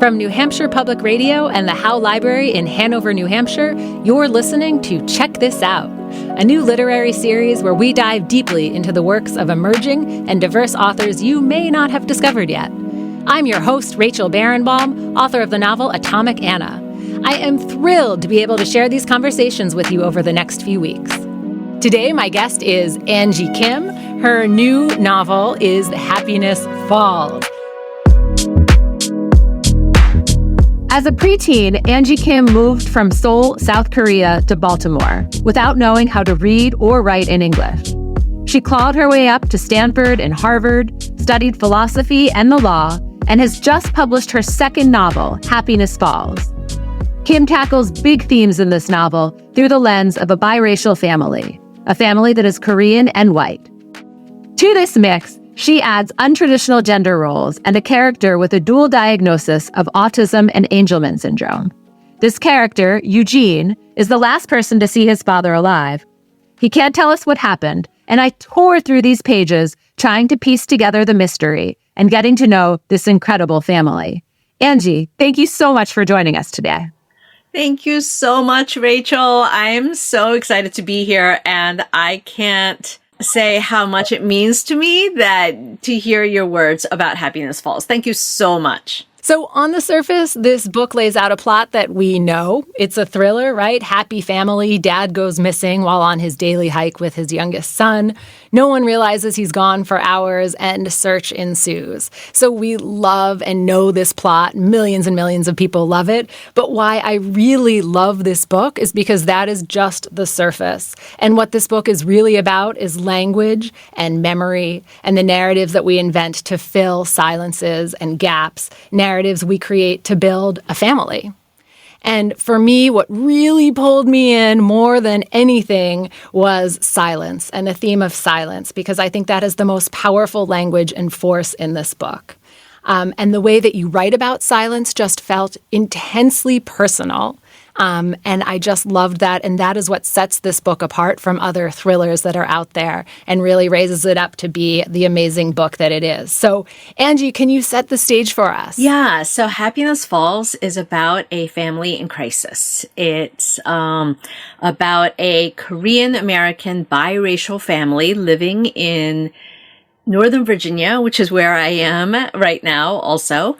From New Hampshire Public Radio and the Howe Library in Hanover, New Hampshire, you're listening to Check This Out, a new literary series where we dive deeply into the works of emerging and diverse authors you may not have discovered yet. I'm your host, Rachel Barenbaum, author of the novel Atomic Anna. I am thrilled to be able to share these conversations with you over the next few weeks. Today, my guest is Angie Kim. Her new novel is Happiness Falls. As a preteen, Angie Kim moved from Seoul, South Korea to Baltimore without knowing how to read or write in English. She clawed her way up to Stanford and Harvard, studied philosophy and the law, and has just published her second novel, Happiness Falls. Kim tackles big themes in this novel through the lens of a biracial family, a family that is Korean and white. To this mix, she adds untraditional gender roles and a character with a dual diagnosis of autism and Angelman syndrome. This character, Eugene, is the last person to see his father alive. He can't tell us what happened, and I tore through these pages trying to piece together the mystery and getting to know this incredible family. Angie, thank you so much for joining us today. Thank you so much, Rachel. I'm so excited to be here, and I can't say how much it means to me that to hear your words about Happiness Falls. Thank you so much. So on the surface, this book lays out a plot that we know. It's a thriller, right? Happy family. Dad goes missing while on his daily hike with his youngest son. No one realizes he's gone for hours, and search ensues. So we love and know this plot. Millions and millions of people love it. But why I really love this book is because that is just the surface. And what this book is really about is language and memory and the narratives that we invent to fill silences and gaps, narratives we create to build a family. And for me, what really pulled me in more than anything was silence and the theme of silence, because I think that is the most powerful language and force in this book. And the way that you write about silence just felt intensely personal. And I just loved that. And that is what sets this book apart from other thrillers that are out there and really raises it up to be the amazing book that it is. So, Angie, can you set the stage for us? Yeah. So Happiness Falls is about a family in crisis. It's about a Korean-American biracial family living in Northern Virginia, which is where I am right now also.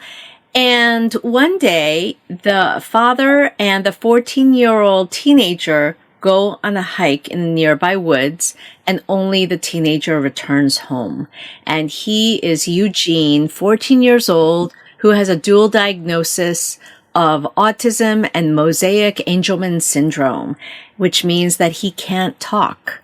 And one day, the father and the 14-year-old teenager go on a hike in the nearby woods, and only the teenager returns home. And he is Eugene, 14 years old, who has a dual diagnosis of autism and mosaic Angelman syndrome, which means that he can't talk.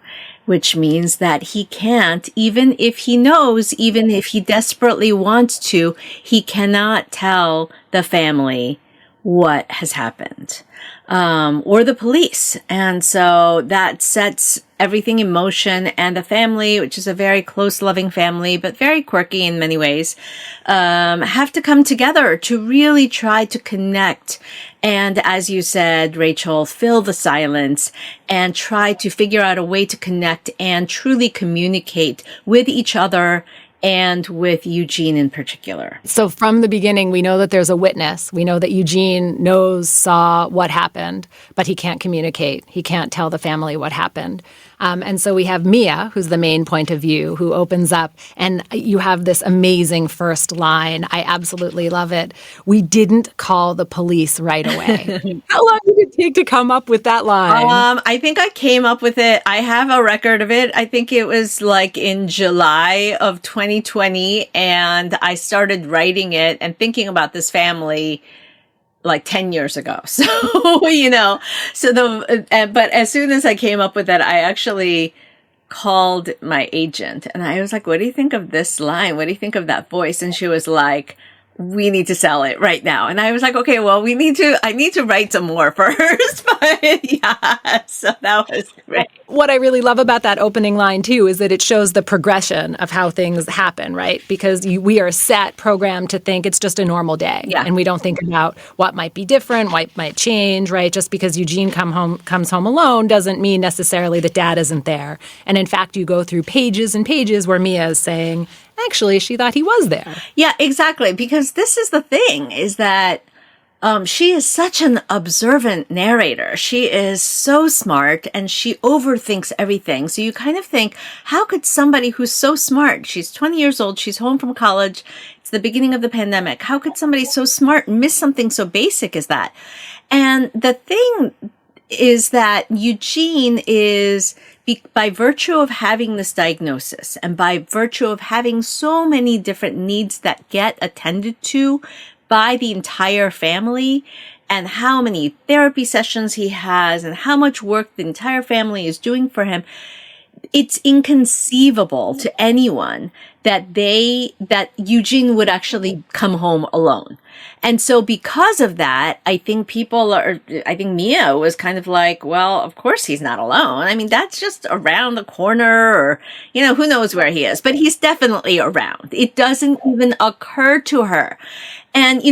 Which means that he can't, even if he knows, even if he desperately wants to, he cannot tell the family what has happened, or the police. And so that sets everything in motion, and the family, which is a very close, loving family, but very quirky in many ways, have to come together to really try to connect. And as you said, Rachel, fill the silence and try to figure out a way to connect and truly communicate with each other and with Eugene in particular. So from the beginning, we know that there's a witness. We know that Eugene saw what happened, but he can't communicate. He can't tell the family what happened. And so we have Mia, who's the main point of view, who opens up, and you have this amazing first line. I absolutely love it. We didn't call the police right away. How long did it take to come up with that line? I think I came up with it. I have a record of it. I think it was like in July of 2020, and I started writing it and thinking about this family like 10 years ago. So, but as soon as I came up with that, I actually called my agent and I was like, what do you think of this line? What do you think of that voice? And she was like, we need to sell it right now. And I was like, okay, well, I need to write some more first. But yeah, so that was great. What I really love about that opening line, too, is that it shows the progression of how things happen, right? Because we are programmed to think it's just a normal day. Yeah. And we don't think about what might be different, what might change, right? Just because Eugene comes home alone doesn't mean necessarily that Dad isn't there. And in fact, you go through pages and pages where Mia is saying, actually, she thought he was there. Yeah, exactly. Because this is the thing, is that She is such an observant narrator. She is so smart and she overthinks everything. So you kind of think, how could somebody who's so smart, she's 20 years old, she's home from college, it's the beginning of the pandemic, how could somebody so smart miss something so basic as that? And the thing is that Eugene is, by virtue of having this diagnosis and by virtue of having so many different needs that get attended to by the entire family, and how many therapy sessions he has and how much work the entire family is doing for him, it's inconceivable to anyone that Eugene would actually come home alone. And so because of that, I think Mia was kind of like, well, of course he's not alone. I mean, that's just around the corner, or, who knows where he is, but he's definitely around. It doesn't even occur to her. And,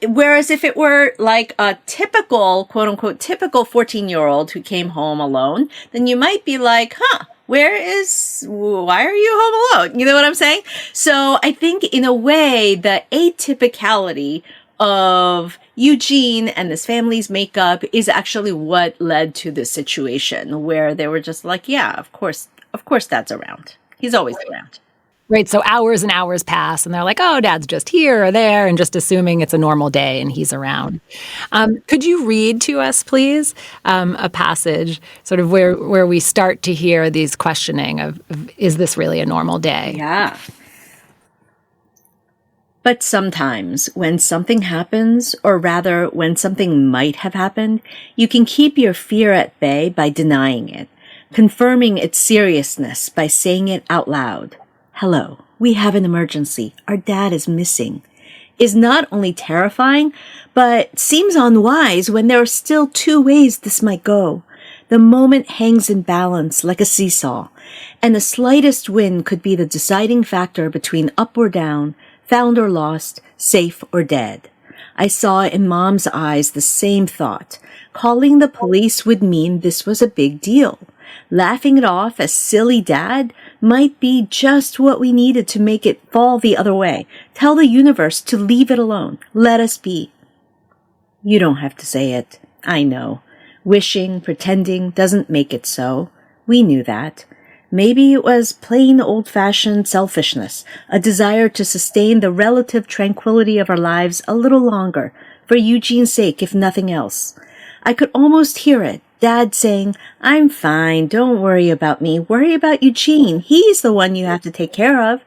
whereas if it were like a typical, quote unquote, typical 14-year-old who came home alone, then you might be like, why are you home alone? You know what I'm saying? So I think in a way, the atypicality of Eugene and this family's makeup is actually what led to this situation where they were just like, yeah, of course Dad's around. He's always around. Right. So hours and hours pass and they're like, oh, Dad's just here or there, and just assuming it's a normal day and he's around. Could you read to us, please, a passage sort of where we start to hear these questioning of is this really a normal day? Yeah. But sometimes when something happens, or rather when something might have happened, you can keep your fear at bay by denying it, confirming its seriousness by saying it out loud. Hello, we have an emergency. Our dad is missing. Is not only terrifying, but seems unwise when there are still two ways this might go. The moment hangs in balance like a seesaw, and the slightest wind could be the deciding factor between up or down, found or lost, safe or dead. I saw in Mom's eyes the same thought. Calling the police would mean this was a big deal. Laughing it off as silly Dad might be just what we needed to make it fall the other way. Tell the universe to leave it alone. Let us be. You don't have to say it. I know. Wishing, pretending doesn't make it so. We knew that. Maybe it was plain old-fashioned selfishness, a desire to sustain the relative tranquility of our lives a little longer, for Eugene's sake, if nothing else. I could almost hear it. Dad saying, I'm fine, don't worry about me, worry about Eugene, he's the one you have to take care of.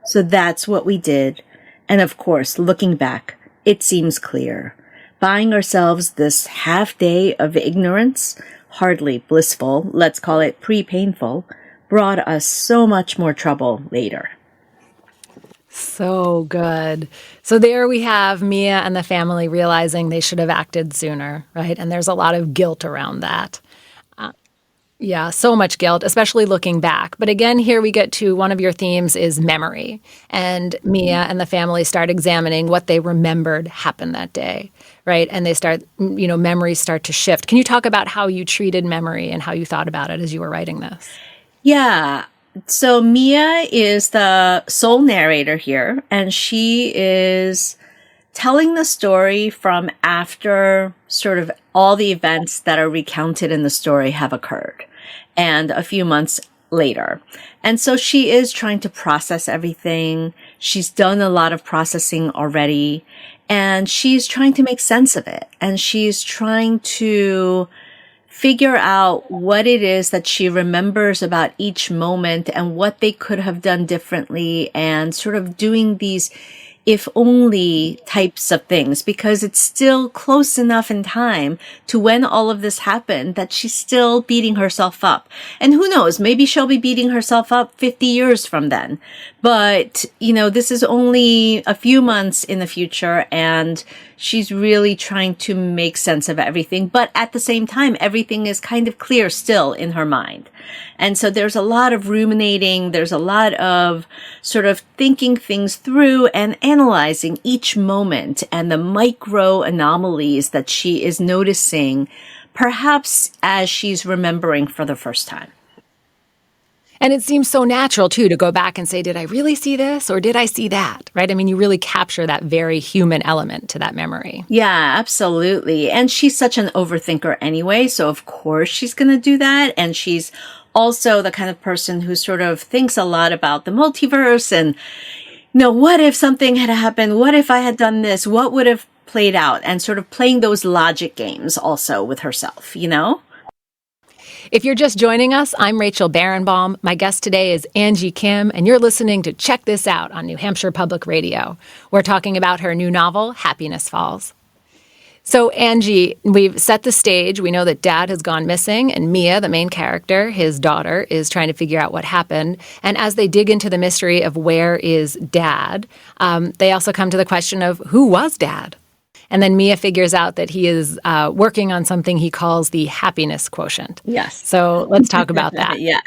So that's what we did. And of course, looking back, it seems clear. Buying ourselves this half day of ignorance, hardly blissful, let's call it pre-painful, brought us so much more trouble later. So good. So there we have Mia and the family realizing they should have acted sooner, right? And there's a lot of guilt around that. Yeah, so much guilt, especially looking back. But again, here we get to one of your themes is memory. And Mia and the family start examining what they remembered happened that day, right? And they start, memories start to shift. Can you talk about how you treated memory and how you thought about it as you were writing this? Yeah. So Mia is the sole narrator here, and she is telling the story from after sort of all the events that are recounted in the story have occurred, and a few months later. And so she is trying to process everything. She's done a lot of processing already, and she's trying to make sense of it. And she's trying to figure out what it is that she remembers about each moment and what they could have done differently, and sort of doing these if only types of things, because it's still close enough in time to when all of this happened that she's still beating herself up. And who knows, maybe she'll be beating herself up 50 years from then. But, this is only a few months in the future, and she's really trying to make sense of everything. But at the same time, everything is kind of clear still in her mind. And so there's a lot of ruminating. There's a lot of sort of thinking things through and analyzing each moment and the micro anomalies that she is noticing, perhaps as she's remembering for the first time. And it seems so natural, too, to go back and say, did I really see this or did I see that? Right? I mean, you really capture that very human element to that memory. Yeah, absolutely. And she's such an overthinker anyway. So of course she's going to do that. And she's also the kind of person who sort of thinks a lot about the multiverse and, what if something had happened? What if I had done this? What would have played out? And sort of playing those logic games also with herself. If you're just joining us, I'm Rachel Barenbaum. My guest today is Angie Kim, and you're listening to Check This Out on New Hampshire Public Radio. We're talking about her new novel, Happiness Falls. So, Angie, we've set the stage. We know that Dad has gone missing, and Mia, the main character, his daughter, is trying to figure out what happened. And as they dig into the mystery of where is Dad, they also come to the question of who was Dad? And then Mia figures out that he is working on something he calls the happiness quotient. Yes. So let's talk about that. Yes.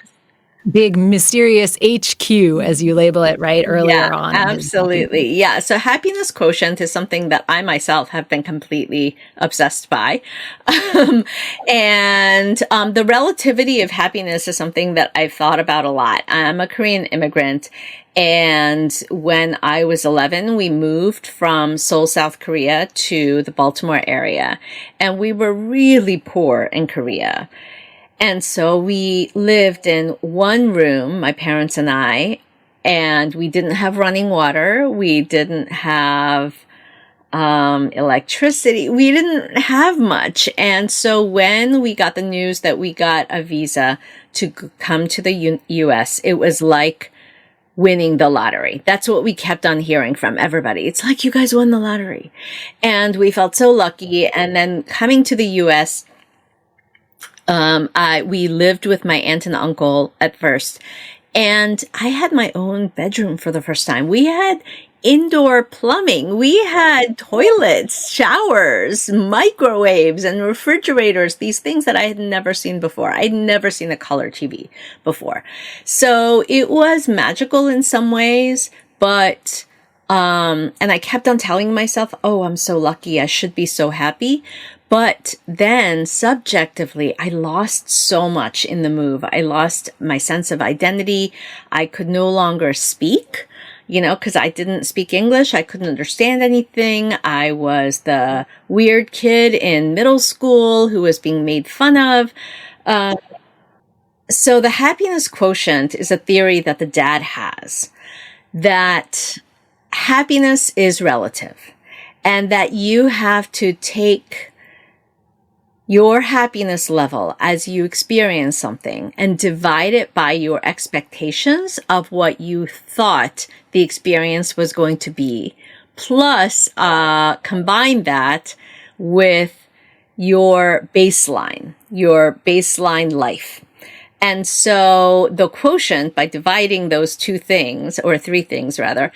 Big mysterious HQ, as you label it, right, earlier on. Absolutely. Yeah. So happiness quotient is something that I myself have been completely obsessed by. And the relativity of happiness is something that I've thought about a lot. I'm a Korean immigrant. And when I was 11, we moved from Seoul, South Korea to the Baltimore area. And we were really poor in Korea. And so we lived in one room, my parents and I, and we didn't have running water. We didn't have electricity. We didn't have much. And so when we got the news that we got a visa to come to the U.S., it was like winning the lottery. That's what we kept on hearing from everybody. It's like, you guys won the lottery. And we felt so lucky. And then coming to the U.S., we lived with my aunt and uncle at first, and I had my own bedroom for the first time. We had indoor plumbing. We had toilets, showers, microwaves, and refrigerators, these things that I had never seen before. I'd never seen a color TV before. So it was magical in some ways, but and I kept on telling myself, oh, I'm so lucky. I should be so happy. But then subjectively, I lost so much in the move. I lost my sense of identity. I could no longer speak, because I didn't speak English. I couldn't understand anything. I was the weird kid in middle school who was being made fun of. So the happiness quotient is a theory that the dad has, that happiness is relative and that you have to take your happiness level as you experience something and divide it by your expectations of what you thought the experience was going to be, plus combine that with your baseline life. And so the quotient, by dividing those two things, or three things rather,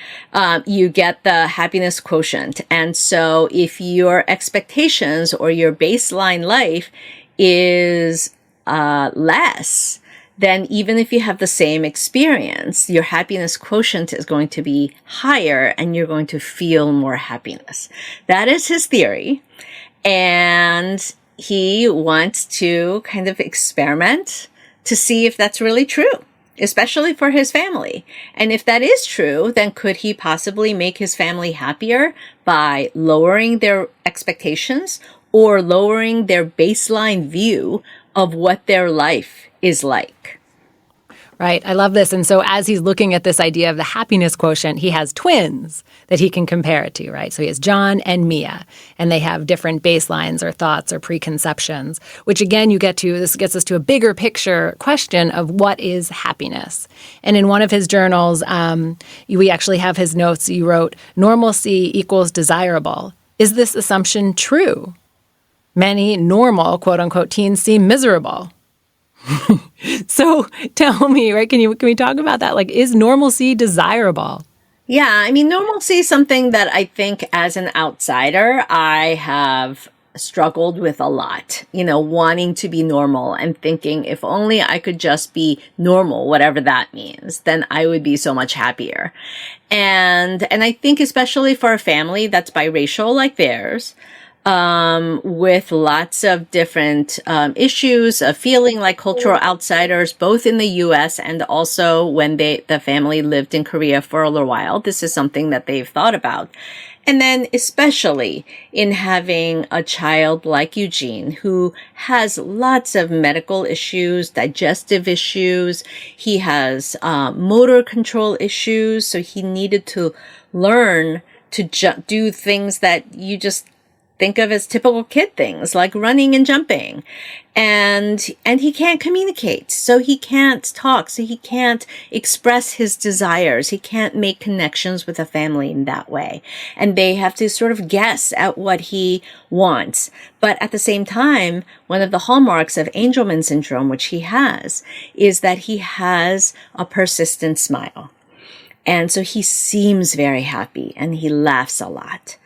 you get the happiness quotient. And so if your expectations or your baseline life is less, then even if you have the same experience, your happiness quotient is going to be higher and you're going to feel more happiness. That is his theory. And he wants to kind of experiment to see if that's really true, especially for his family. And if that is true, then could he possibly make his family happier by lowering their expectations or lowering their baseline view of what their life is like? Right. I love this. And so as he's looking at this idea of the happiness quotient, he has twins that he can compare it to, right? So he has John and Mia, and they have different baselines or thoughts or preconceptions, which again, this gets us to a bigger picture question of what is happiness. And in one of his journals, we actually have his notes. You wrote, normalcy equals desirable. Is this assumption true? Many normal, quote unquote, teens seem miserable. So tell me, right? Can we talk about that? Like, is normalcy desirable? Yeah, I mean, normalcy is something that I think as an outsider, I have struggled with a lot, wanting to be normal and thinking if only I could just be normal, whatever that means, then I would be so much happier. And I think especially for a family that's biracial like theirs, with lots of different issues of feeling like cultural outsiders, both in the U.S. and also when the family lived in Korea for a little while. This is something that they've thought about. And then especially in having a child like Eugene who has lots of medical issues, digestive issues. He has motor control issues. So he needed to learn to do things that you just think of as typical kid things like running and jumping. And he can't communicate. So he can't talk. So he can't express his desires. He can't make connections with a family in that way. And they have to sort of guess at what he wants. But at the same time, one of the hallmarks of Angelman syndrome, which he has, is that he has a persistent smile. And so he seems very happy and he laughs a lot.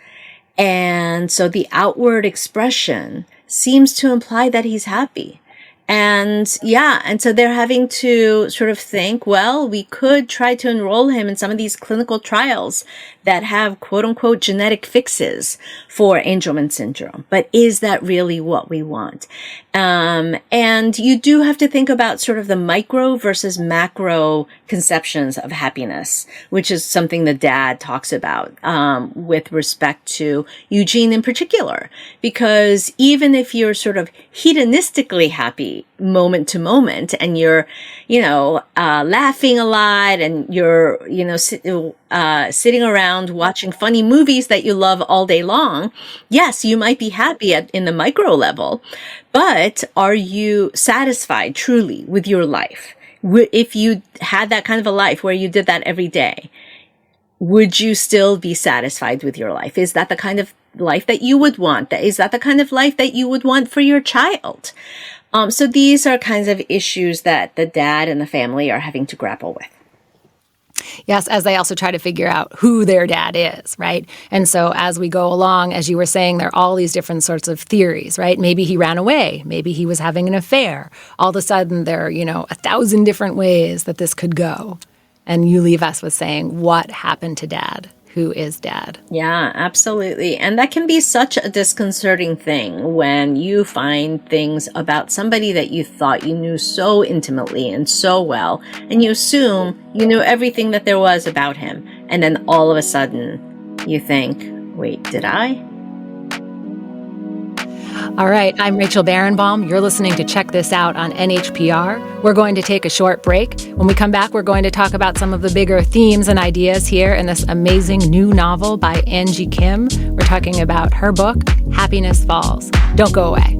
And so the outward expression seems to imply that he's happy. And so they're having to sort of think, well, we could try to enroll him in some of these clinical trials that have quote unquote genetic fixes for Angelman syndrome. But is that really what we want? And you do have to think about sort of the micro versus macro conceptions of happiness, which is something the dad talks about, with respect to Eugene in particular. Because even if you're sort of hedonistically happy moment to moment and you're, laughing a lot and you're, sitting around watching funny movies that you love all day long, yes, you might be happy in the micro level, but are you satisfied truly with your life? If you had that kind of a life where you did that every day, would you still be satisfied with your life? Is that the kind of life that you would want? Is that the kind of life that you would want for your child? So these are kinds of issues that the dad and the family are having to grapple with. Yes, as they also try to figure out who their dad is, right? And so as we go along, as you were saying, there are all these different sorts of theories, right? Maybe he ran away. Maybe he was having an affair. All of a sudden, there are, 1,000 different ways that this could go. And you leave us with saying, what happened to dad? Who is dad? Yeah, absolutely. And that can be such a disconcerting thing when you find things about somebody that you thought you knew so intimately and so well, and you assume you knew everything that there was about him. And then all of a sudden you think, wait, did I? All right, I'm Rachel Barenbaum. You're listening to Check This Out on NHPR. We're going to take a short break. When we come back, we're going to talk about some of the bigger themes and ideas here in this amazing new novel by Angie Kim. We're talking about her book, Happiness Falls. Don't go away.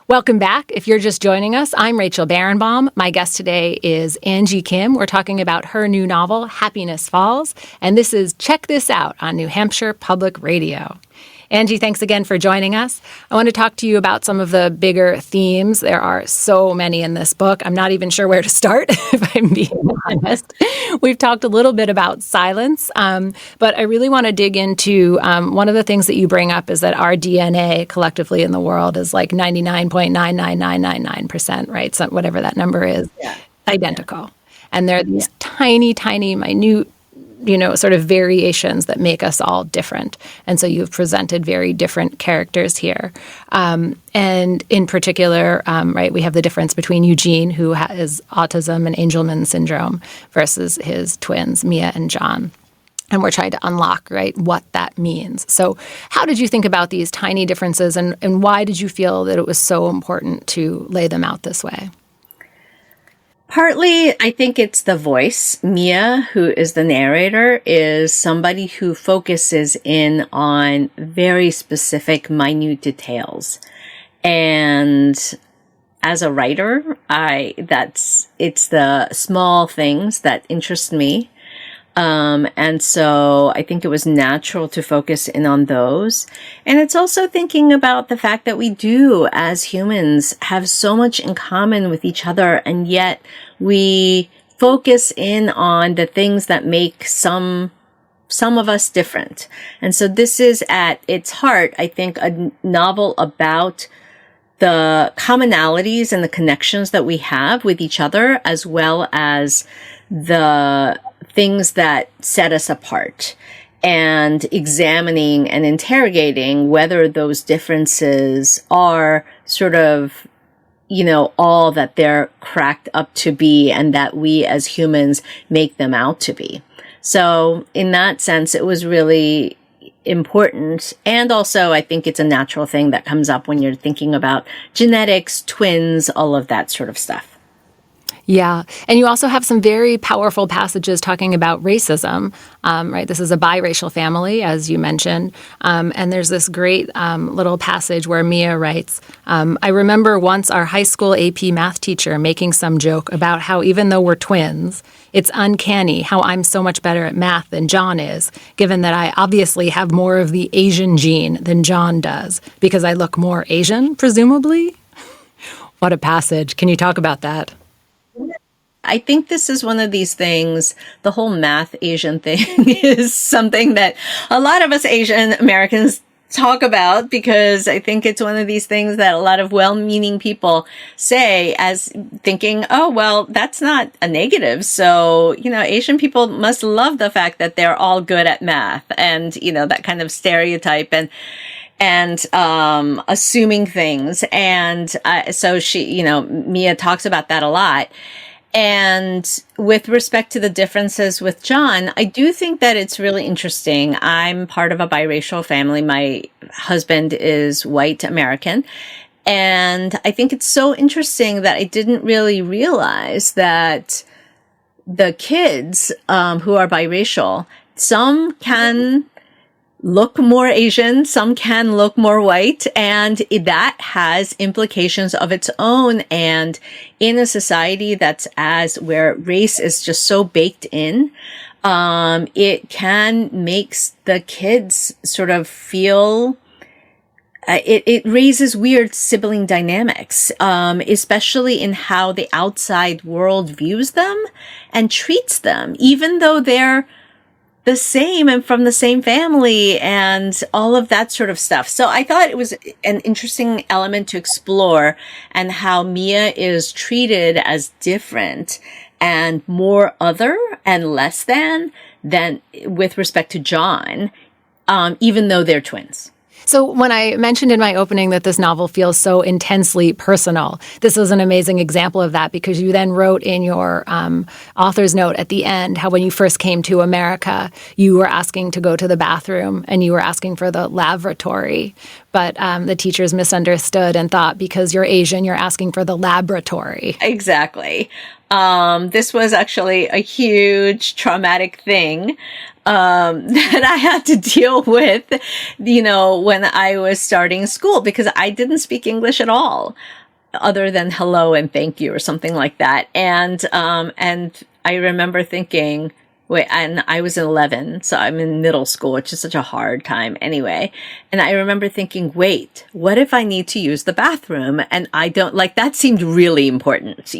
Welcome back. If you're just joining us, I'm Rachel Barenbaum. My guest today is Angie Kim. We're talking about her new novel, Happiness Falls, and this is Check This Out on New Hampshire Public Radio. Angie, thanks again for joining us. I want to talk to you about some of the bigger themes. There are so many in this book. I'm not even sure where to start, if I'm being honest. We've talked a little bit about silence, but I really want to dig into one of the things that you bring up is that our DNA collectively in the world is like 99.99999%, right? So whatever that number is, identical. And there are these tiny, tiny, minute sort of variations that make us all different. And so you've presented very different characters here. And in particular, right, we have the difference between Eugene, who has autism and Angelman syndrome, versus his twins, Mia and John. And we're trying to unlock, right, what that means. So how did you think about these tiny differences, and why did you feel that it was so important to lay them out this way? Partly, I think it's the voice. Mia, who is the narrator, is somebody who focuses in on very specific, minute details. And as a writer, it's the small things that interest me. And so I think it was natural to focus in on those. And it's also thinking about the fact that we do, as humans, have so much in common with each other, and yet we focus in on the things that make some of us different. And so this is at its heart, I think, a novel about the commonalities and the connections that we have with each other, as well as the things that set us apart, and examining and interrogating whether those differences are sort of, all that they're cracked up to be, and that we as humans make them out to be. So in that sense, it was really important. And also, I think it's a natural thing that comes up when you're thinking about genetics, twins, all of that sort of stuff. Yeah. And you also have some very powerful passages talking about racism, right? This is a biracial family, as you mentioned. And there's this great little passage where Mia writes, I remember once our high school AP math teacher making some joke about how even though we're twins, it's uncanny how I'm so much better at math than John is, given that I obviously have more of the Asian gene than John does, because I look more Asian, presumably. What a passage. Can you talk about that? I think this is one of these things, the whole math Asian thing is something that a lot of us Asian Americans talk about, because I think it's one of these things that a lot of well-meaning people say as thinking, oh, well, that's not a negative. So, Asian people must love the fact that they're all good at math, and, that kind of stereotype and assuming things. And so Mia talks about that a lot. And with respect to the differences with John, I do think that it's really interesting. I'm part of a biracial family. My husband is white American. And I think it's so interesting that I didn't really realize that the kids who are biracial, some can look more Asian, some can look more white, and that has implications of its own. And in a society where race is just so baked in, it can make the kids sort of feel, it raises weird sibling dynamics, especially in how the outside world views them and treats them, even though they're the same and from the same family and all of that sort of stuff. So I thought it was an interesting element to explore, and how Mia is treated as different and more other and less than with respect to John, even though they're twins. So when I mentioned in my opening that this novel feels so intensely personal, this was an amazing example of that, because you then wrote in your author's note at the end how when you first came to America, you were asking to go to the bathroom and you were asking for the lavatory. But the teachers misunderstood and thought because you're Asian, you're asking for the laboratory. Exactly. This was actually a huge traumatic thing that I had to deal with, when I was starting school, because I didn't speak English at all, other than hello and thank you or something like that. And I remember thinking, and I was 11, so I'm in middle school, which is such a hard time anyway. And I remember thinking, wait, what if I need to use the bathroom? And I don't, that seemed really important,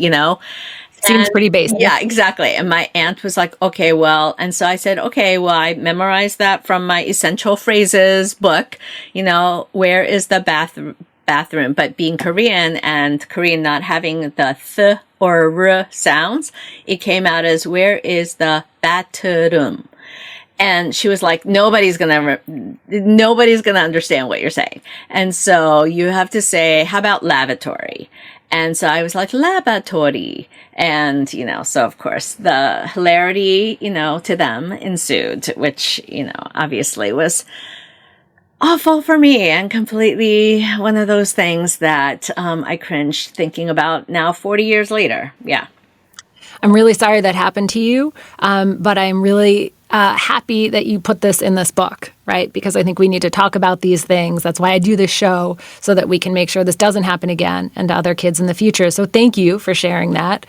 Seems pretty basic. Yeah, exactly. And my aunt was like, okay, well, and so I said, okay, well, I memorized that from my essential phrases book, where is the bathroom? But being Korean and Korean not having the th or r sounds, it came out as, where is the bathroom? And she was like, nobody's gonna understand what you're saying. And so you have to say, how about lavatory? And so I was like, laboratory. And, so of course the hilarity, to them ensued, which, obviously was awful for me and completely one of those things that I cringed thinking about now 40 years later. Yeah. I'm really sorry that happened to you, but I'm really happy that you put this in this book, right? Because I think we need to talk about these things. That's why I do this show, so that we can make sure this doesn't happen again and to other kids in the future. So thank you for sharing that.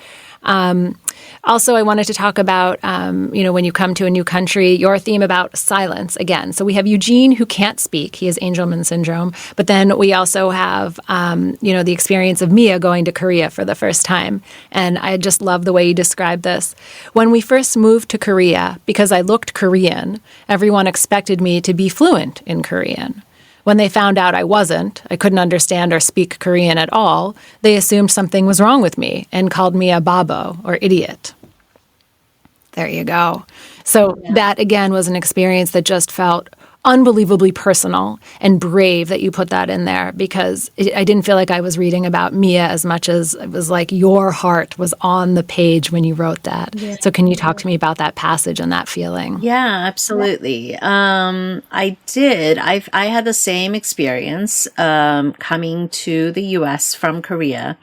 Also, I wanted to talk about, when you come to a new country, your theme about silence again. So we have Eugene, who can't speak. He has Angelman syndrome. But then we also have, the experience of Mia going to Korea for the first time. And I just love the way you describe this. When we first moved to Korea, because I looked Korean, everyone expected me to be fluent in Korean. When they found out I wasn't, I couldn't understand or speak Korean at all, they assumed something was wrong with me and called me a babo or idiot. There you go. So that, again, was an experience that just felt unbelievably personal and brave that you put that in there, because I didn't feel like I was reading about Mia as much as it was like your heart was on the page when you wrote that. Yeah. So can you talk to me about that passage and that feeling? Yeah, absolutely. I did. I had the same experience coming to the U.S. from Korea.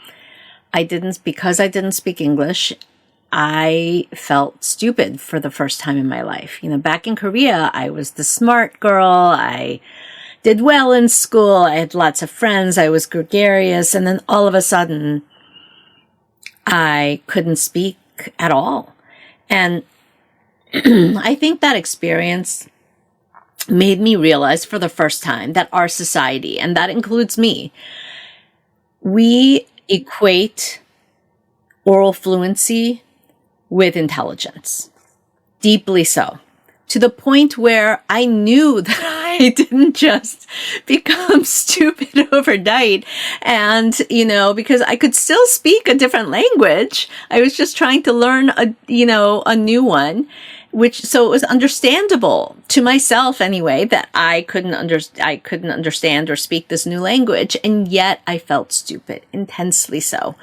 Because I didn't speak English, I felt stupid for the first time in my life. Back in Korea, I was the smart girl. I did well in school. I had lots of friends. I was gregarious. And then all of a sudden, I couldn't speak at all. And I think that experience made me realize for the first time that our society, and that includes me, we equate oral fluency with intelligence, deeply so, to the point where I knew that I didn't just become stupid overnight. And, because I could still speak a different language, I was just trying to learn a new one, so it was understandable to myself anyway that I couldn't understand or speak this new language. And yet I felt stupid, intensely so.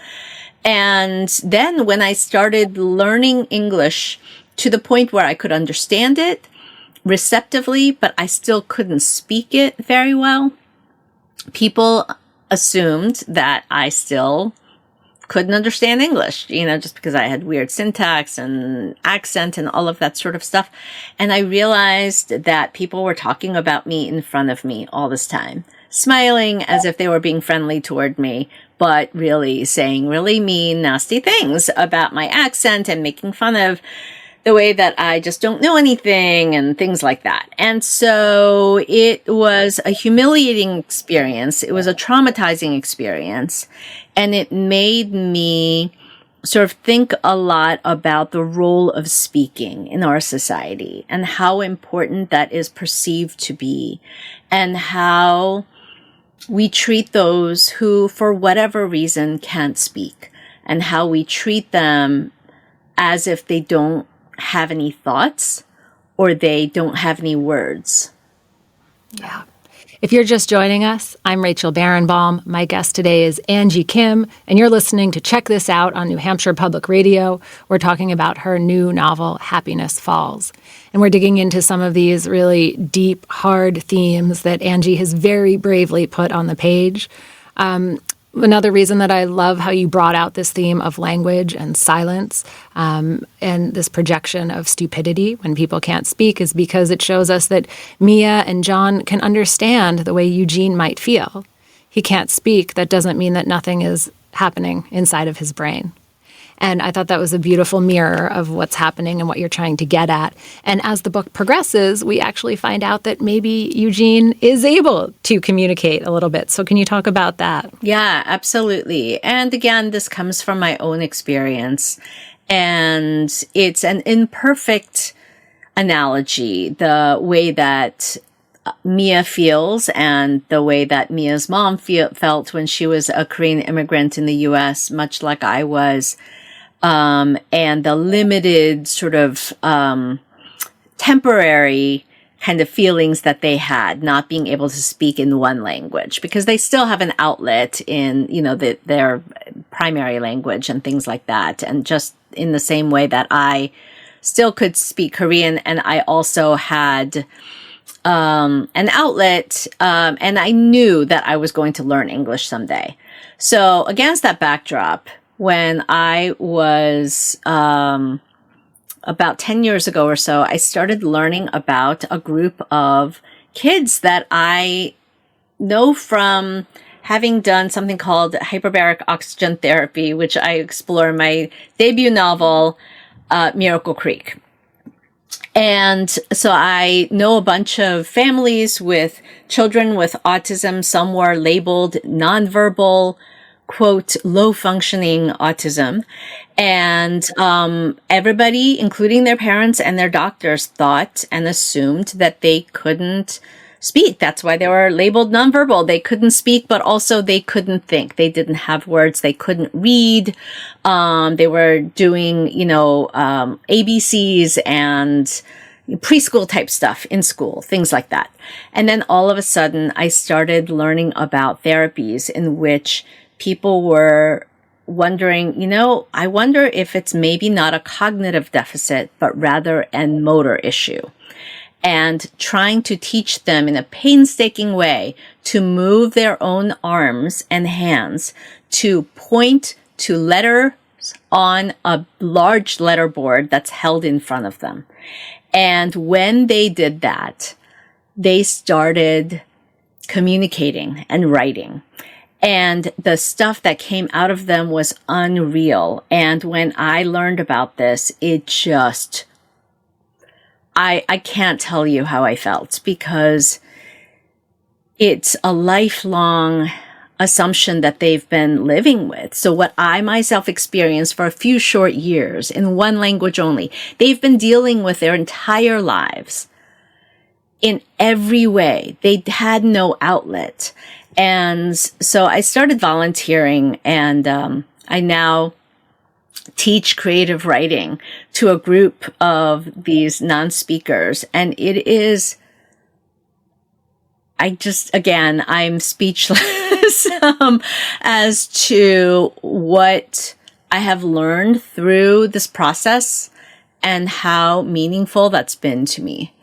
And then when I started learning English to the point where I could understand it receptively, but I still couldn't speak it very well, people assumed that I still couldn't understand English, just because I had weird syntax and accent and all of that sort of stuff. And I realized that people were talking about me in front of me all this time, smiling as if they were being friendly toward me, but really saying really mean, nasty things about my accent and making fun of the way that I just don't know anything and things like that. And so it was a humiliating experience. It was a traumatizing experience. And it made me sort of think a lot about the role of speaking in our society and how important that is perceived to be, and how we treat those who, for whatever reason, can't speak, and how we treat them as if they don't have any thoughts or they don't have any words. Yeah. If you're just joining us, I'm Rachel Barenbaum. My guest today is Angie Kim, and you're listening to Check This Out on New Hampshire Public Radio. We're talking about her new novel, Happiness Falls. And we're digging into some of these really deep, hard themes that Angie has very bravely put on the page. Another reason that I love how you brought out this theme of language and silence and this projection of stupidity when people can't speak is because it shows us that Mia and John can understand the way Eugene might feel. He can't speak. That doesn't mean that nothing is happening inside of his brain. And I thought that was a beautiful mirror of what's happening and what you're trying to get at. And as the book progresses, we actually find out that maybe Eugene is able to communicate a little bit. So can you talk about that? Yeah, absolutely. And again, this comes from my own experience. And it's an imperfect analogy, the way that Mia feels and the way that Mia's mom felt when she was a Korean immigrant in the U.S., much like I was. And the limited sort of temporary kind of feelings that they had, not being able to speak in one language, because they still have an outlet in, their primary language and things like that. And just in the same way that I still could speak Korean, and I also had an outlet, and I knew that I was going to learn English someday. So against that backdrop, when I was about 10 years ago or so, I started learning about a group of kids that I know from having done something called hyperbaric oxygen therapy, which I explore in my debut novel, Miracle Creek. And so I know a bunch of families with children with autism. Some were labeled nonverbal, quote, low functioning autism. And everybody, including their parents and their doctors, thought and assumed that they couldn't speak. That's why they were labeled nonverbal. They couldn't speak, but also they couldn't think. They didn't have words. They couldn't read. They were doing, ABCs and preschool type stuff in school, things like that. And then all of a sudden, I started learning about therapies in which people were wondering, I wonder if it's maybe not a cognitive deficit, but rather a motor issue. And trying to teach them in a painstaking way to move their own arms and hands to point to letters on a large letterboard that's held in front of them. And when they did that, they started communicating and writing. And the stuff that came out of them was unreal. And when I learned about this, it just, I can't tell you how I felt, because it's a lifelong assumption that they've been living with. So what I myself experienced for a few short years in one language only, they've been dealing with their entire lives in every way. They had no outlet. And so I started volunteering, and I now teach creative writing to a group of these non-speakers. And it is, I'm speechless as to what I have learned through this process and how meaningful that's been to me.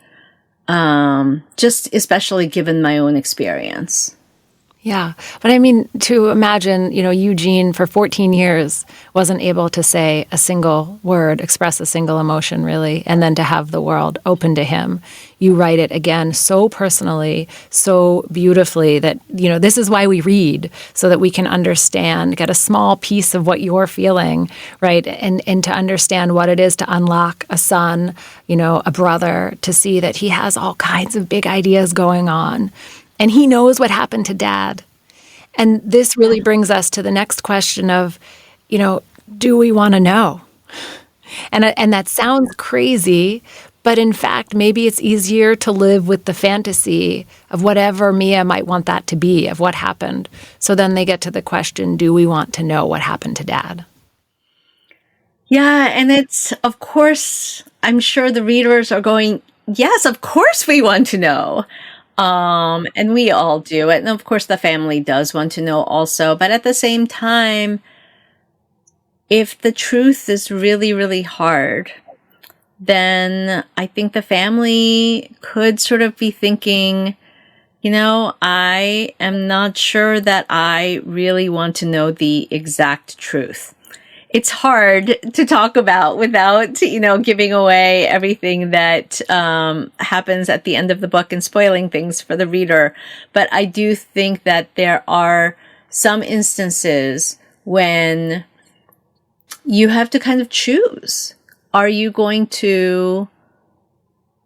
Just especially given my own experience. Yeah. But I mean, to imagine, Eugene for 14 years wasn't able to say a single word, express a single emotion, really, and then to have the world open to him. You write it again so personally, so beautifully that, this is why we read, so that we can understand, get a small piece of what you're feeling, right? And to understand what it is to unlock a son, a brother, to see that he has all kinds of big ideas going on. And he knows what happened to Dad. And this really brings us to the next question of, do we want to know? And that sounds crazy, but in fact, maybe it's easier to live with the fantasy of whatever Mia might want that to be, of what happened. So then they get to the question, do we want to know what happened to Dad? Yeah, and it's, of course, I'm sure the readers are going, yes, of course we want to know. And we all do. And of course, the family does want to know also. But at the same time, if the truth is really, really hard, then I think the family could sort of be thinking, I am not sure that I really want to know the exact truth. It's hard to talk about without, giving away everything that happens at the end of the book and spoiling things for the reader. But I do think that there are some instances when you have to kind of choose. Are you going to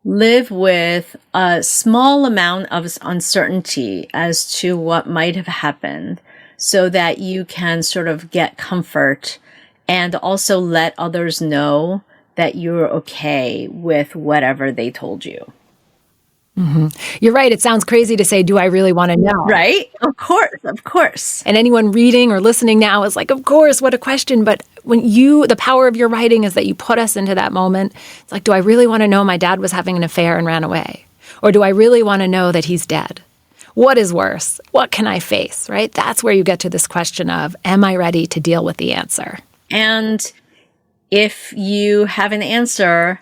live with a small amount of uncertainty as to what might have happened so that you can sort of get comfort and also let others know that you're okay with whatever they told you? Mm-hmm. You're right. It sounds crazy to say, do I really want to know? Right? Of course. And anyone reading or listening now is like, of course, what a question. But when the power of your writing is that you put us into that moment. It's like, do I really want to know my dad was having an affair and ran away? Or do I really want to know that he's dead? What is worse? What can I face? Right? That's where you get to this question of, am I ready to deal with the answer? And if you have an answer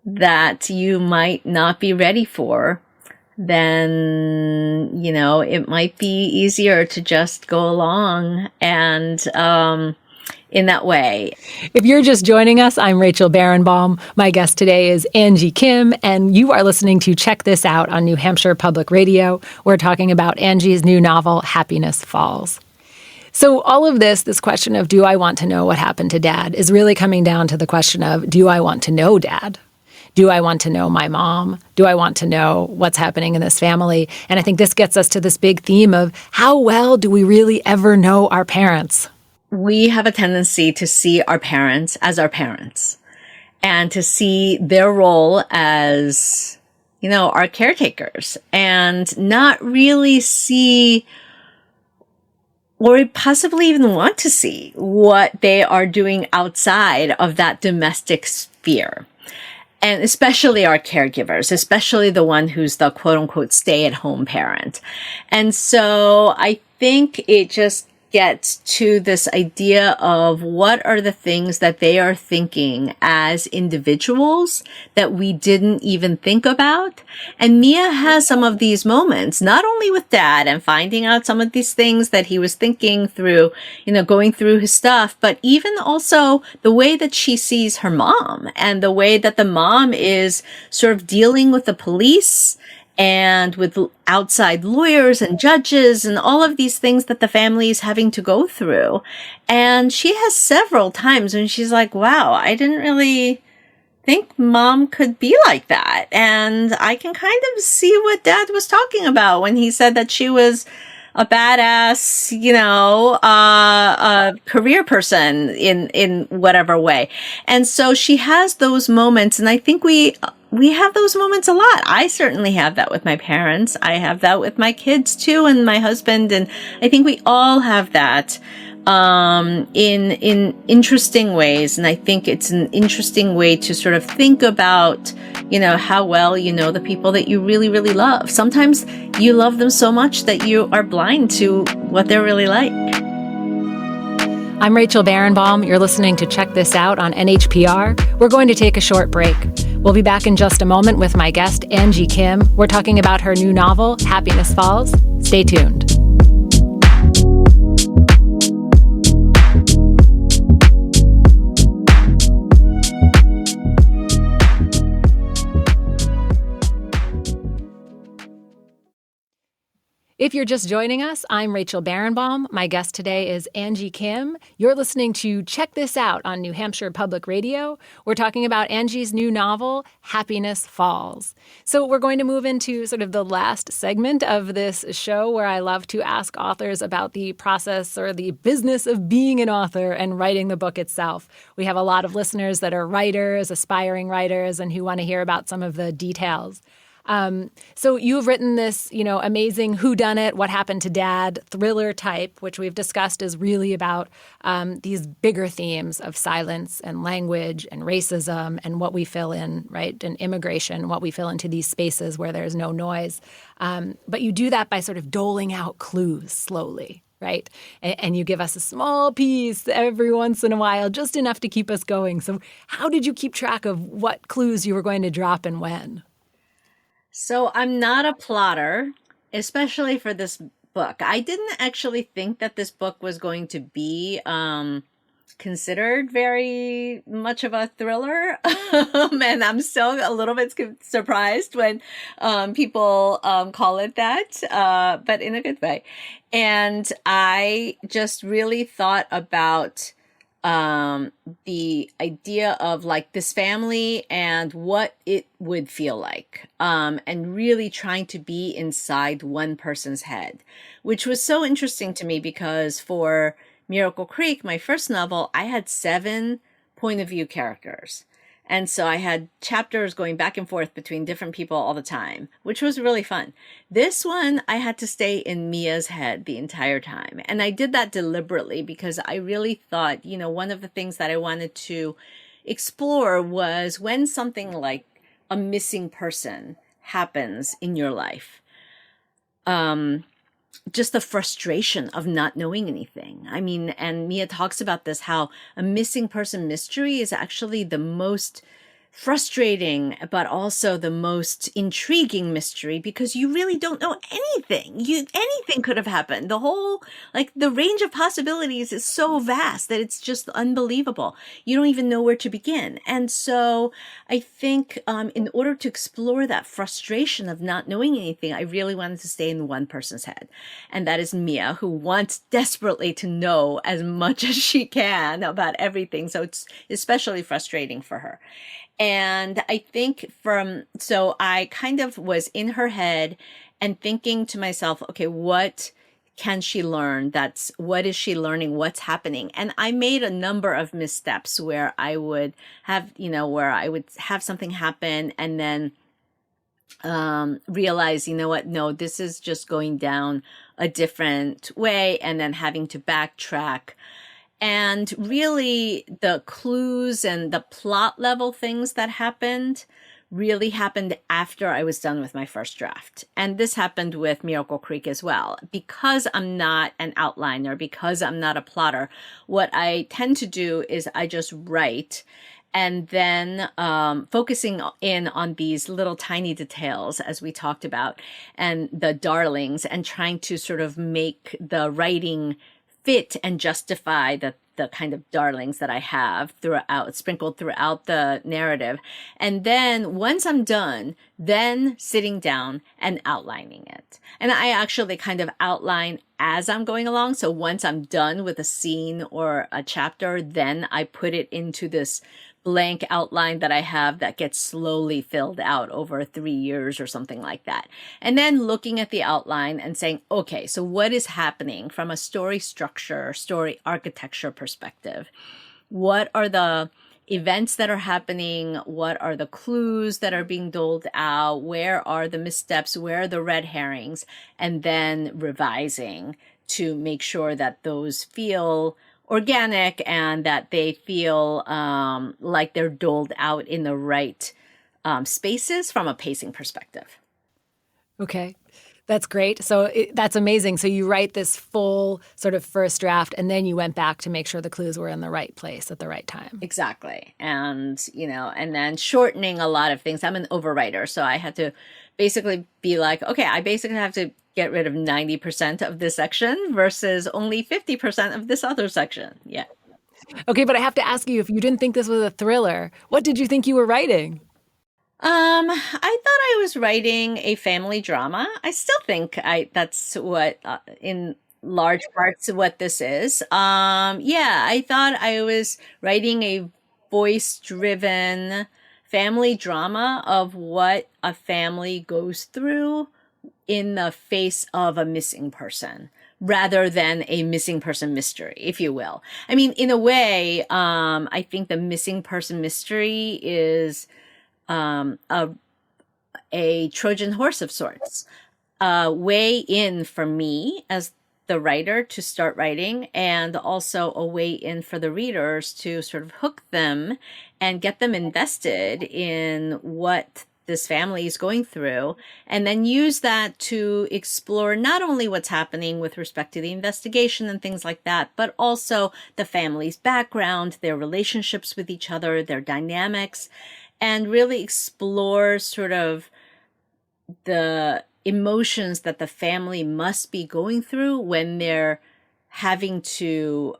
that you might not be ready for, then, it might be easier to just go along and in that way. If you're just joining us, I'm Rachel Barenbaum. My guest today is Angie Kim, and you are listening to Check This Out on New Hampshire Public Radio. We're talking about Angie's new novel, Happiness Falls. So all of this question of do I want to know what happened to Dad is really coming down to the question of do I want to know Dad? Do I want to know my mom? Do I want to know what's happening in this family? And I think this gets us to this big theme of how well do we really ever know our parents? We have a tendency to see our parents as our parents and to see their role as, our caretakers and not really see or possibly even want to see what they are doing outside of that domestic sphere. And especially our caregivers, especially the one who's the quote unquote stay at home parent. And so I think it just gets to this idea of what are the things that they are thinking as individuals that we didn't even think about. And Mia has some of these moments, not only with Dad and finding out some of these things that he was thinking through, going through his stuff, but even also the way that she sees her mom and the way that the mom is sort of dealing with the police and with outside lawyers and judges and all of these things that the family is having to go through. And she has several times when she's like, wow, I didn't really think Mom could be like that. And I can kind of see what Dad was talking about when he said that she was a badass, a career person in whatever way. And so she has those moments. And I think we have those moments a lot. I certainly have that with my parents. I have that with my kids too, and my husband. And I think we all have that, in interesting ways. And I think it's an interesting way to sort of think about, how well you know the people that you really, really love. Sometimes you love them so much that you are blind to what they're really like. I'm Rachel Barenbaum. You're listening to Check This Out on NHPR. We're going to take a short break. We'll be back in just a moment with my guest, Angie Kim. We're talking about her new novel, Happiness Falls. Stay tuned. If you're just joining us, I'm Rachel Barenbaum. My guest today is Angie Kim. You're listening to Check This Out on New Hampshire Public Radio. We're talking about Angie's new novel, Happiness Falls. So we're going to move into sort of the last segment of this show where I love to ask authors about the process or the business of being an author and writing the book itself. We have a lot of listeners that are writers, aspiring writers, and who want to hear about some of the details. So you've written this, amazing whodunit, what happened to Dad thriller type, which we've discussed is really about these bigger themes of silence and language and racism and what we fill in, right, and immigration, what we fill into these spaces where there's no noise. But you do that by sort of doling out clues slowly, right? And you give us a small piece every once in a while, just enough to keep us going. So how did you keep track of what clues you were going to drop and when? So I'm not a plotter, especially for this book. I didn't actually think that this book was going to be considered very much of a thriller. And I'm still a little bit surprised when people call it that, but in a good way. And I just really thought about the idea of like this family and what it would feel like, and really trying to be inside one person's head, which was so interesting to me because for Miracle Creek, my first novel, I had 7 point of view characters. And so I had chapters going back and forth between different people all the time, which was really fun. This one, I had to stay in Mia's head the entire time. And I did that deliberately because I really thought, one of the things that I wanted to explore was when something like a missing person happens in your life. Just the frustration of not knowing anything. I mean, and Mia talks about this, how a missing person mystery is actually the most frustrating, but also the most intriguing mystery because you really don't know anything. Anything could have happened. The range of possibilities is so vast that it's just unbelievable. You don't even know where to begin. And so I think, in order to explore that frustration of not knowing anything, I really wanted to stay in one person's head. And that is Mia, who wants desperately to know as much as she can about everything. So it's especially frustrating for her. And I think so I kind of was in her head and thinking to myself, okay, what can she learn? What is she learning? What's happening? And I made a number of missteps where I would have something happen and then realize, you know what? No, this is just going down a different way, and then having to backtrack. And really, the clues and the plot level things that happened really happened after I was done with my first draft. And this happened with Miracle Creek as well. Because I'm not an outliner, because I'm not a plotter, what I tend to do is I just write, and then focusing in on these little tiny details, as we talked about, and the darlings, and trying to sort of make the writing fit and justify the kind of darlings that I have sprinkled throughout the narrative. And then once I'm done, then sitting down and outlining it. And I actually kind of outline as I'm going along. So once I'm done with a scene or a chapter, then I put it into this blank outline that I have that gets slowly filled out over 3 years or something like that. And then looking at the outline and saying, okay, so what is happening from a story structure, story architecture perspective? What are the events that are happening? What are the clues that are being doled out? Where are the missteps? Where are the red herrings? And then revising to make sure that those feel organic and that they feel like they're doled out in the right spaces from a pacing perspective. Okay. That's great. So that's amazing. So you write this full sort of first draft, and then you went back to make sure the clues were in the right place at the right time. Exactly. And, and then shortening a lot of things. I'm an overwriter, so I had to basically be like, okay, I basically have to get rid of 90% of this section versus only 50% of this other section. Yeah. Okay, but I have to ask you, if you didn't think this was a thriller, what did you think you were writing? I thought I was writing a family drama. I still think that's what, in large parts, what this is. Yeah, I thought I was writing a voice-driven family drama of what a family goes through in the face of a missing person, rather than a missing person mystery, if you will. I mean, in a way, I think the missing person mystery is a Trojan horse of sorts, way in for me as the writer to start writing, and also a way in for the readers to sort of hook them and get them invested in what this family is going through, and then use that to explore not only what's happening with respect to the investigation and things like that, but also the family's background, their relationships with each other, their dynamics, and really explore sort of the emotions that the family must be going through when they're having to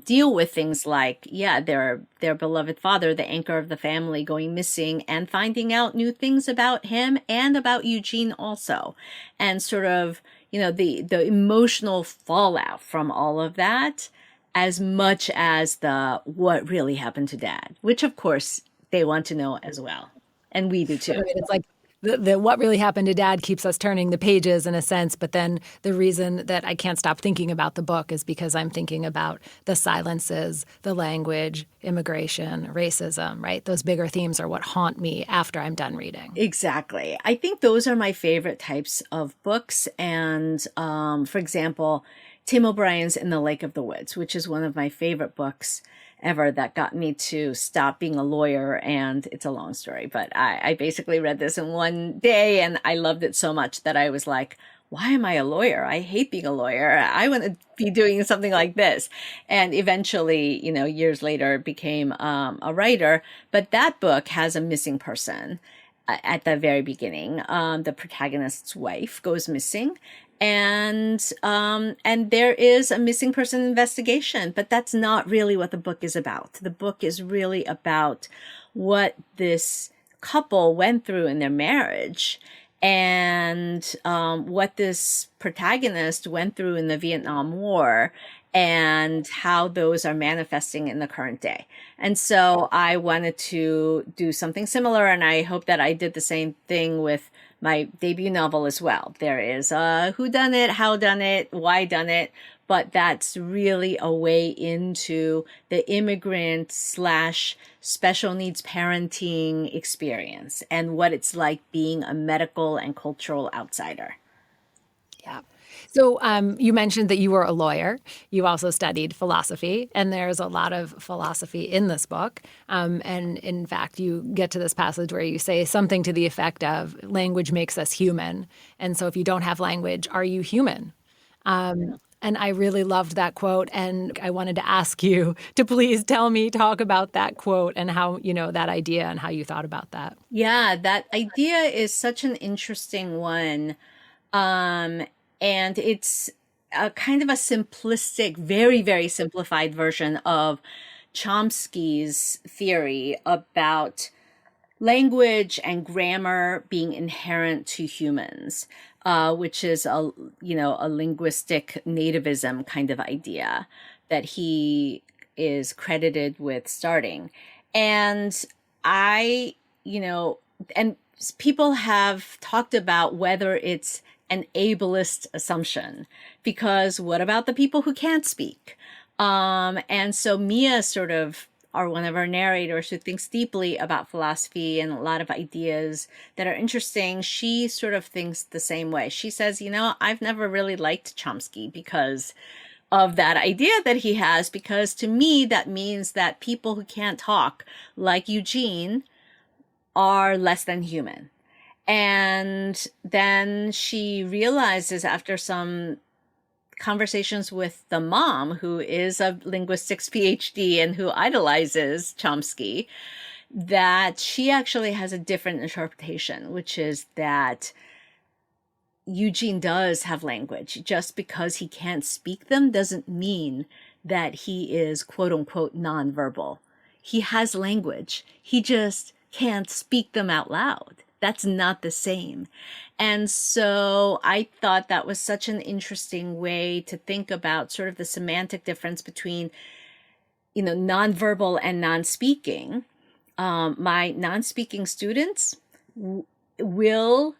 deal with things like, their beloved father, the anchor of the family, going missing, and finding out new things about him and about Eugene also. And sort of, the emotional fallout from all of that, as much as the what really happened to Dad, which of course they want to know as well. And we do too. Right, it's like the what really happened to Dad keeps us turning the pages in a sense, but then the reason that I can't stop thinking about the book is because I'm thinking about the silences, the language, immigration, racism, right? Those bigger themes are what haunt me after I'm done reading. Exactly. I think those are my favorite types of books. And for example, Tim O'Brien's In the Lake of the Woods, which is one of my favorite books. ever that got me to stop being a lawyer. And it's a long story, but I basically read this in one day and I loved it so much that I was like, why am I a lawyer? I hate being a lawyer. I want to be doing something like this. And eventually, years later, became a writer. But that book has a missing person at the very beginning. The protagonist's wife goes missing. And there is a missing person investigation, but that's not really what the book is about. The book is really about what this couple went through in their marriage and what this protagonist went through in the Vietnam War and how those are manifesting in the current day. And so I wanted to do something similar, and I hope that I did the same thing with my debut novel as well. There is a who done it, how done it, why done it, but that's really a way into the immigrant / special needs parenting experience and what it's like being a medical and cultural outsider. Yeah. So you mentioned that you were a lawyer. You also studied philosophy, and there's a lot of philosophy in this book. And in fact, you get to this passage where you say something to the effect of language makes us human. And so if you don't have language, are you human? And I really loved that quote. And I wanted to ask you to please talk about that quote and how, that idea and how you thought about that. Yeah, that idea is such an interesting one. And it's a kind of a simplistic, very, very simplified version of Chomsky's theory about language and grammar being inherent to humans, which is a linguistic nativism kind of idea that he is credited with starting. And and people have talked about whether it's an ableist assumption, because what about the people who can't speak? And so Mia one of our narrators who thinks deeply about philosophy and a lot of ideas that are interesting, she sort of thinks the same way. She says, I've never really liked Chomsky because of that idea that he has, because to me, that means that people who can't talk, like Eugene, are less than human. And then she realizes after some conversations with the mom, who is a linguistics PhD and who idolizes Chomsky, that she actually has a different interpretation, which is that Eugene does have language. Just because he can't speak them doesn't mean that he is quote unquote nonverbal. He has language. He just can't speak them out loud. That's not the same. And so I thought that was such an interesting way to think about sort of the semantic difference between, nonverbal and non-speaking. My non-speaking students will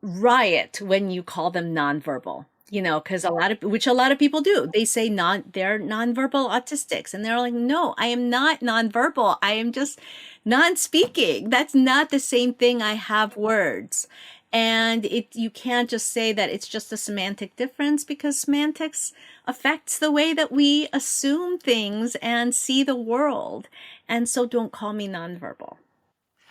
riot when you call them nonverbal. Because a lot of people do. They say they're nonverbal autistics, and they're like, no, I am not nonverbal. I am just non-speaking. That's not the same thing. I have words. And you can't just say that it's just a semantic difference, because semantics affects the way that we assume things and see the world. And so don't call me nonverbal.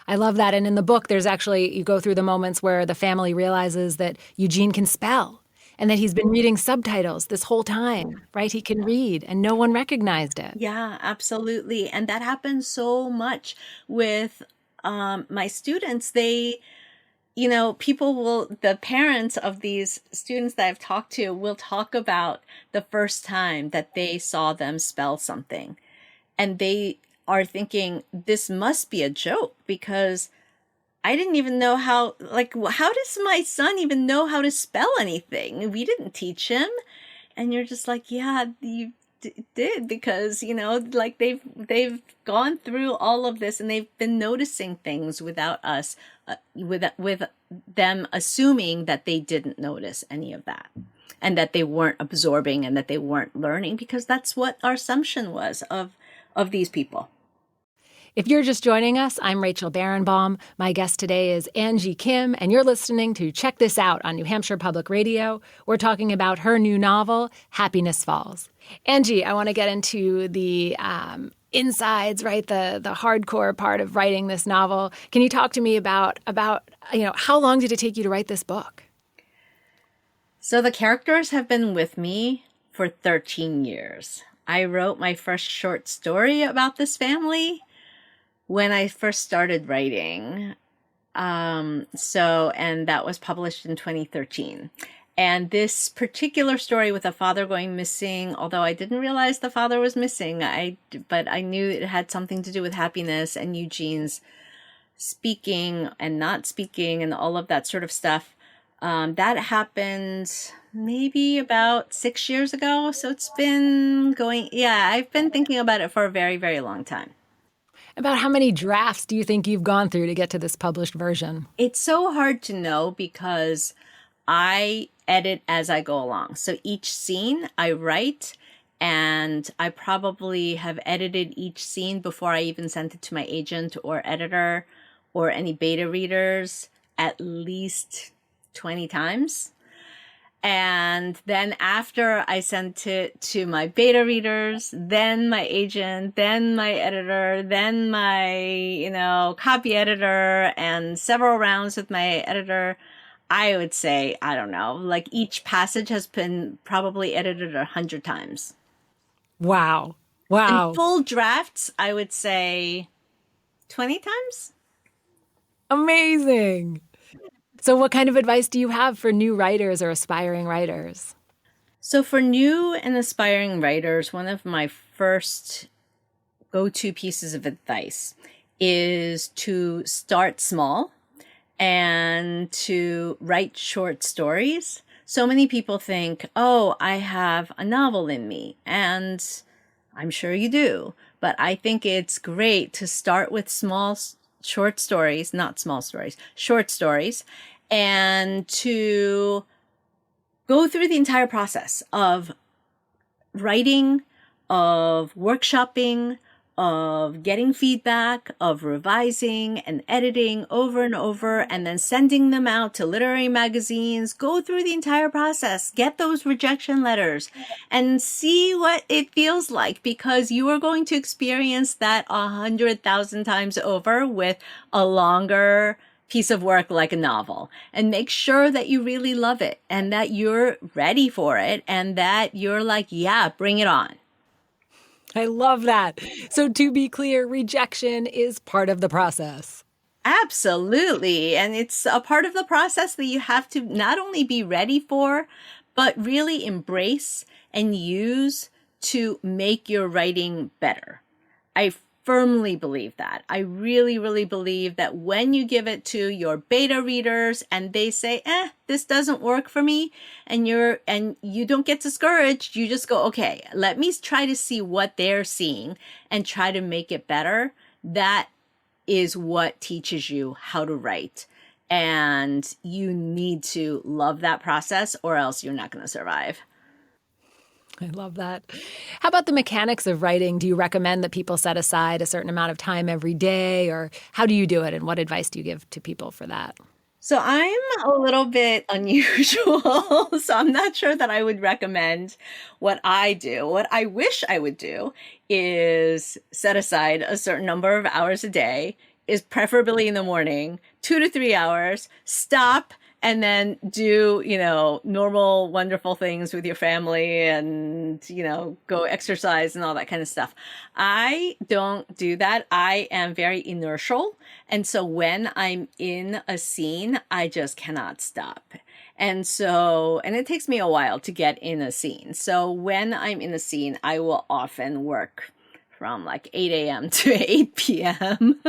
I love that. And in the book, you go through the moments where the family realizes that Eugene can spell. And that he's been reading subtitles this whole time, right? He can read and no one recognized it. Yeah, absolutely. And that happens so much with my students. The parents of these students that I've talked to will talk about the first time that they saw them spell something. And they are thinking, this must be a joke, because I didn't even know how does my son even know how to spell anything? We didn't teach him. And you're just like, yeah, you did, because, they've gone through all of this and they've been noticing things without us, with them assuming that they didn't notice any of that and that they weren't absorbing and that they weren't learning, because that's what our assumption was of these people. If you're just joining us, I'm Rachel Barenbaum. My guest today is Angie Kim, and you're listening to Check This Out on New Hampshire Public Radio. We're talking about her new novel, Happiness Falls. Angie, I want to get into the insides, right? The hardcore part of writing this novel. Can you talk to me about how long did it take you to write this book? So the characters have been with me for 13 years. I wrote my first short story about this family when I first started writing. And that was published in 2013. And this particular story with a father going missing, although I didn't realize the father was missing, but I knew it had something to do with happiness and Eugene's speaking and not speaking and all of that sort of stuff. That happened maybe about 6 years ago. So it's been I've been thinking about it for a very, very long time. About how many drafts do you think you've gone through to get to this published version? It's so hard to know because I edit as I go along. So each scene I write, and I probably have edited each scene before I even sent it to my agent or editor or any beta readers at least 20 times. And then after I sent it to my beta readers, then my agent, then my editor, then my, copy editor, and several rounds with my editor, I would say, I don't know, like each passage has been probably edited 100 times. Wow. And full drafts, I would say 20 times. Amazing. So what kind of advice do you have for new writers or aspiring writers? So for new and aspiring writers, one of my first go-to pieces of advice is to start small and to write short stories. So many people think, oh, I have a novel in me, and I'm sure you do. But I think it's great to start with short stories, and to go through the entire process of writing, of workshopping, of getting feedback, of revising and editing over and over, and then sending them out to literary magazines. Go through the entire process, get those rejection letters, and see what it feels like, because you are going to experience that 100,000 times over with a longer piece of work like a novel. And make sure that you really love it and that you're ready for it and that you're like, yeah, bring it on. I love that. So to be clear, rejection is part of the process. Absolutely. And it's a part of the process that you have to not only be ready for, but really embrace and use to make your writing better. I firmly believe that. I really, really believe that when you give it to your beta readers and they say, this doesn't work for me, and you don't get discouraged, you just go, okay, let me try to see what they're seeing and try to make it better. That is what teaches you how to write. And you need to love that process or else you're not going to survive. I love that. How about the mechanics of writing? Do you recommend that people set aside a certain amount of time every day, or how do you do it? And what advice do you give to people for that? So I'm a little bit unusual, so I'm not sure that I would recommend what I do. What I wish I would do is set aside a certain number of hours a day, is preferably in the morning, 2 to 3 hours, stop, and then do, normal, wonderful things with your family and, go exercise and all that kind of stuff. I don't do that. I am very inertial. And so when I'm in a scene, I just cannot stop. And it takes me a while to get in a scene. So when I'm in a scene, I will often work from like 8 a.m. to 8 p.m.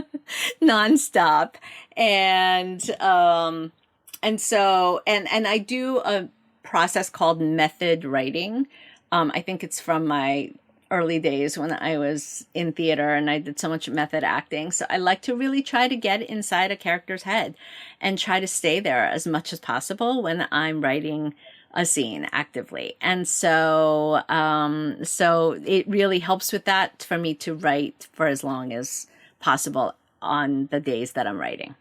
nonstop. And I do a process called method writing. I think it's from my early days when I was in theater and I did so much method acting. So I like to really try to get inside a character's head and try to stay there as much as possible when I'm writing a scene actively. And so it really helps with that for me to write for as long as possible on the days that I'm writing.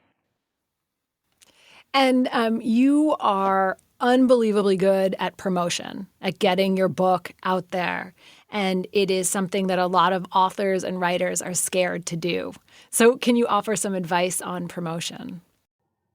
And you are unbelievably good at promotion, at getting your book out there. And it is something that a lot of authors and writers are scared to do. So can you offer some advice on promotion?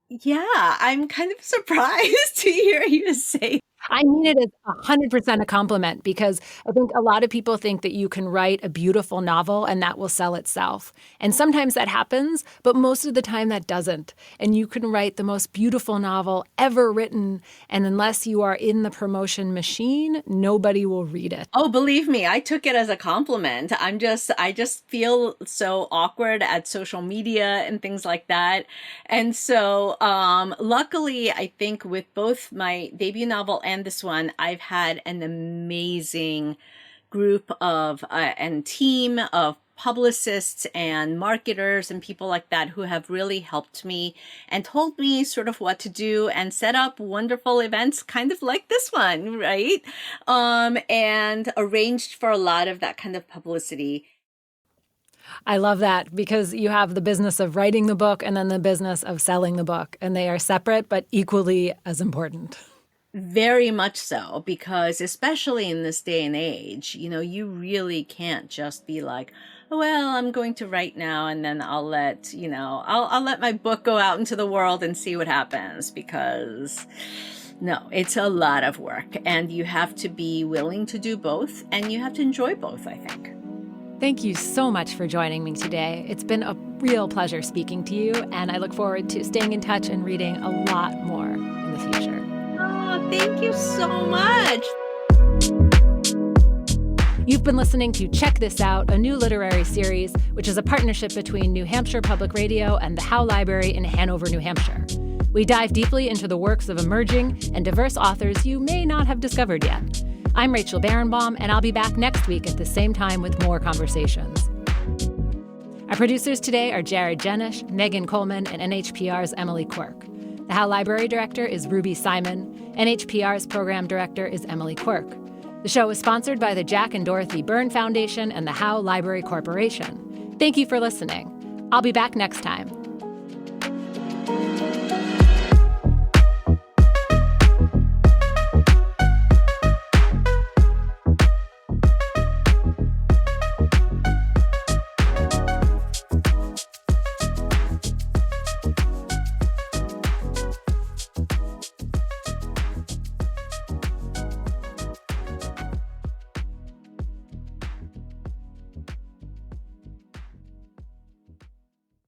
Yeah, I'm kind of surprised to hear you say. I mean it as 100% a compliment because I think a lot of people think that you can write a beautiful novel and that will sell itself. And sometimes that happens, but most of the time that doesn't. And you can write the most beautiful novel ever written, and unless you are in the promotion machine, nobody will read it. Oh, believe me, I took it as a compliment. I just feel so awkward at social media and things like that. And so, luckily, I think with both my debut novel and this one, I've had an amazing group of, and team of publicists and marketers and people like that who have really helped me and told me sort of what to do and set up wonderful events kind of like this one, right? And arranged for a lot of that kind of publicity. I love that because you have the business of writing the book and then the business of selling the book, and they are separate but equally as important. Very much so, because especially in this day and age, you really can't just be like, oh, well, I'm going to write now and then I'll let my book go out into the world and see what happens, because no, it's a lot of work and you have to be willing to do both and you have to enjoy both, I think. Thank you so much for joining me today. It's been a real pleasure speaking to you, and I look forward to staying in touch and reading a lot more in the future. Oh, thank you so much. You've been listening to Check This Out, a new literary series, which is a partnership between New Hampshire Public Radio and the Howe Library in Hanover, New Hampshire. We dive deeply into the works of emerging and diverse authors you may not have discovered yet. I'm Rachel Barenbaum, and I'll be back next week at the same time with more conversations. Our producers today are Jared Jenish, Megan Coleman, and NHPR's Emily Quirk. The Howe Library Director is Ruby Simon. NHPR's Program Director is Emily Quirk. The show is sponsored by the Jack and Dorothy Byrne Foundation and the Howe Library Corporation. Thank you for listening. I'll be back next time.